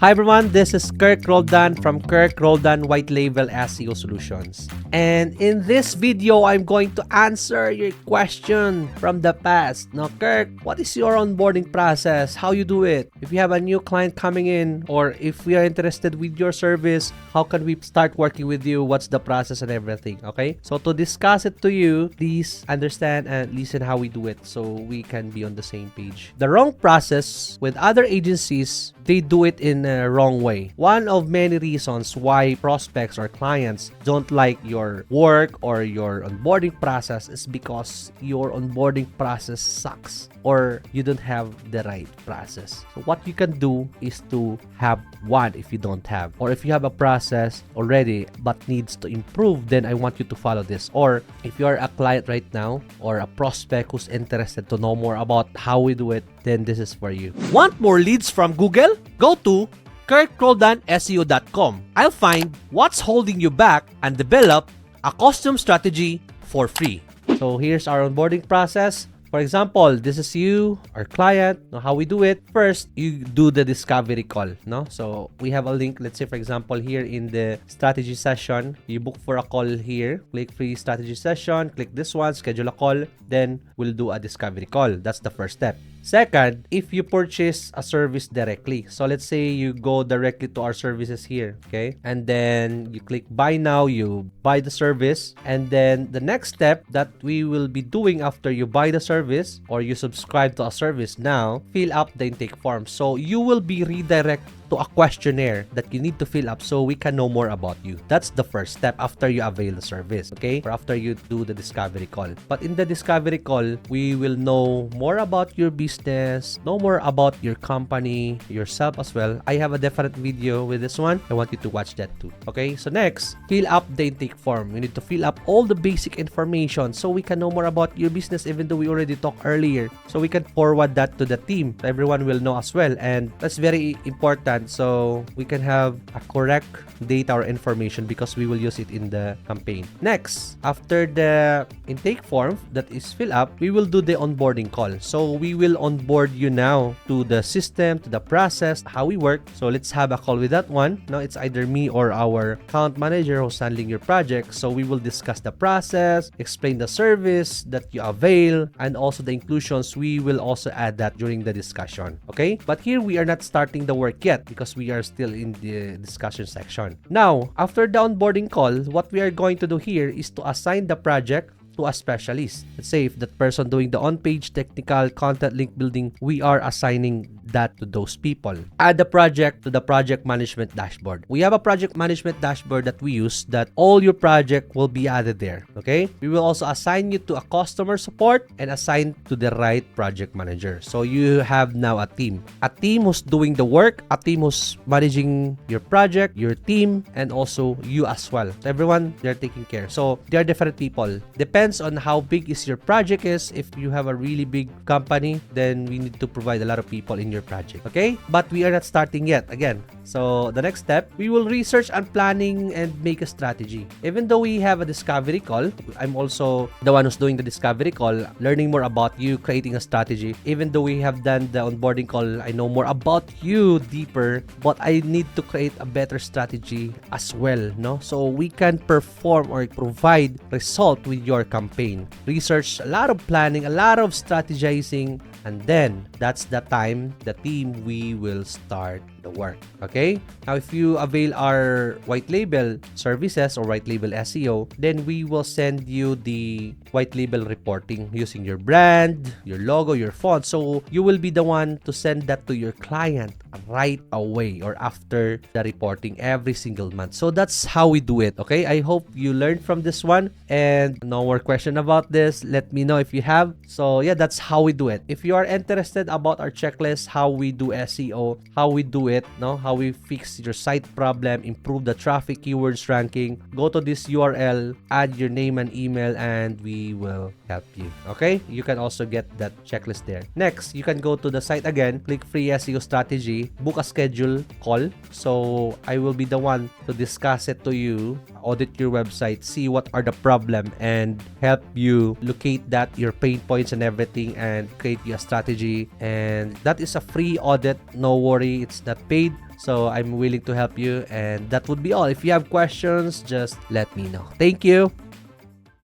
Hi everyone, this is Kherk Roldan from Kherk Roldan White Label SEO Solutions. And in this video, I'm going to answer your question from the past. Now, Kherk, what is your onboarding process? How you do it? If you have a new client coming in, or if we are interested with your service, how can we start working with you? What's the process and everything? Okay? So to discuss it to you, please understand and listen how we do it so we can be on the same page. The wrong process with other agencies, they do it in a wrong way. One of many reasons why prospects or clients don't like your work or your onboarding process is because your onboarding process sucks or you don't have the right process. So what you can do is to have one if you don't have, or if you have a process already but needs to improve, then I want you to follow this. Or if you are a client right now or a prospect who's interested to know more about how we do it, then this is for you. Want more leads from Google? Go to KherkRoldanSEO.com. I'll find what's holding you back and develop a custom strategy for free. So here's our onboarding process. For example, this is you, our client. Now, how we do it? First, you do the discovery call. No, so we have a link. Let's say, for example, here in the strategy session, you book for a call here. Click free strategy session. Click this one, schedule a call. Then we'll do a discovery call. That's the first step. Second, if you purchase a service directly. So let's say you go directly to our services here, okay? And then you click buy now, you buy the service. And then the next step that we will be doing after you buy the service or you subscribe to a service now, fill up the intake form. So you will be redirected to a questionnaire that you need to fill up so we can know more about you. That's the first step after you avail the service, okay? Or after you do the discovery call. But in the discovery call, we will know more about your business, know more about your company, yourself as well. I have a different video with this one. I want you to watch that too, okay? So next, fill up the intake form. You need to fill up all the basic information so we can know more about your business, even though we already talked earlier. So we can forward that to the team. So everyone will know as well. And that's very important. So we can have a correct data or information because we will use it in the campaign. Next, after the intake form that is filled up, we will do the onboarding call. So we will onboard you now to the system, to the process, how we work. So let's have a call with that one. Now it's either me or our account manager who's handling your project. So we will discuss the process, explain the service that you avail, and also the inclusions. We will also add that during the discussion. Okay? But here we are not starting the work yet because we are still in the discussion section. Now, after the onboarding call, what we are going to do here is to assign the project to a specialist. Let's say if that person doing the on-page technical content link building, we are assigning that to those people. Add the project to the project management dashboard. We have a project management dashboard that we use that all your project will be added there. Okay? We will also assign you to a customer support and assign to the right project manager. So you have now a team. A team who's doing the work, a team who's managing your project, your team, and also you as well. So everyone, they're taking care. So they are different people. Depends on how big is your project is. If you have a really big company, then we need to provide a lot of people in your project. Okay? But we are not starting yet. Again, so the next step, we will research and planning and make a strategy. Even though we have a discovery call, I'm also the one who's doing the discovery call, learning more about you, creating a strategy. Even though we have done the onboarding call, I know more about you deeper, but I need to create a better strategy as well, no? So we can perform or provide result with your campaign. Research, a lot of planning, a lot of strategizing, and then that's the time the team we will start the work. Okay? Now, if you avail our white label services or white label SEO, then we will send you the white label reporting using your brand, your logo, your font. So you will be the one to send that to your client right away or after the reporting every single month. So that's how we do it. Okay? I hope you learned from this one and no more question about this. Let me know if you have. So yeah, that's how we do it. If you are interested about our checklist, how we do SEO, how we do it, no, how we fix your site problem, improve the traffic keywords ranking, go to this URL, add your name and email, and we will help you. Okay? You can also get that checklist there. Next, you can go to the site again, click free SEO strategy, book a schedule call. So I will be the one to discuss it to you, audit your website, see what are the problem, and help you locate that, your pain points and everything, and create you a strategy. And that is a free audit. No worry, it's not paid. So I'm willing to help you, and that would be all. If you have questions, just let me know. Thank you.